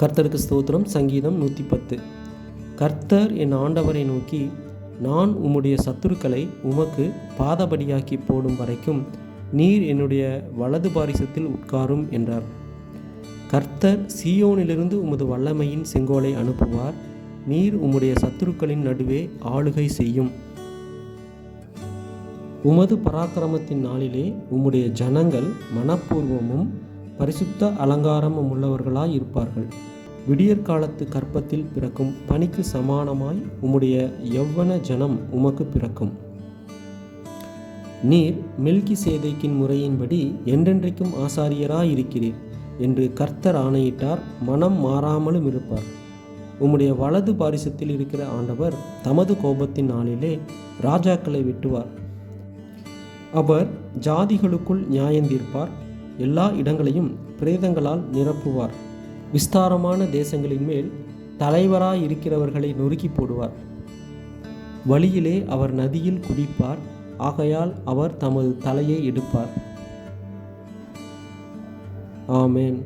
கர்த்தருக்கு ஸ்தோத்திரம். சங்கீதம் 110. கர்த்தர் என் ஆண்டவரை நோக்கி, நான் உம்முடைய சத்துருக்களை உமக்கு பாதபடியாக்கி போடும் வரைக்கும் நீர் என்னுடைய வலது பாரிசத்தில் உட்காரும் என்றார். கர்த்தர் சீயோனிலிருந்து உமது வல்லமையின் செங்கோலை அனுப்புவார். நீர் உம்முடைய சத்துருக்களின் நடுவே ஆளுகை செய்யும். உமது பராக்கிரமத்தின் நாளிலே உம்முடைய ஜனங்கள் மனப்பூர்வமும் பரிசுத்த அலங்காரமும் உள்ளவர்களாய் இருப்பார்கள். விடியற்காலத்து கற்பத்தில் பிறக்கும் பனிக்கு சமானமாய் உம்முடைய யவ்வன ஜனம் உமக்கு பிறக்கும். நீர் மெல்கிசேதேக்கின் முறையின்படி என்றென்றைக்கும் ஆசாரியராயிருக்கிறீர் என்று கர்த்தர் ஆணையிட்டார். மனம் மாறாமலும் இருப்பார். உம்முடைய வலது பாரிசத்தில் இருக்கிற ஆண்டவர் தமது கோபத்தின் நாளிலே ராஜாக்களை வெட்டுவார். அவர் ஜாதிகளுக்குள் நியாயந்தீர்ப்பார். எல்லா இடங்களையும் பிரேதங்களால் நிரப்புவார். விஸ்தாரமான தேசங்களின் மேல் தலைவராயிருக்கிறவர்களை நொறுக்கி போடுவார். வழியிலே அவர் நதியில் குடிப்பார். ஆகையால் அவர் தமது தலையை எடுப்பார். ஆமென்.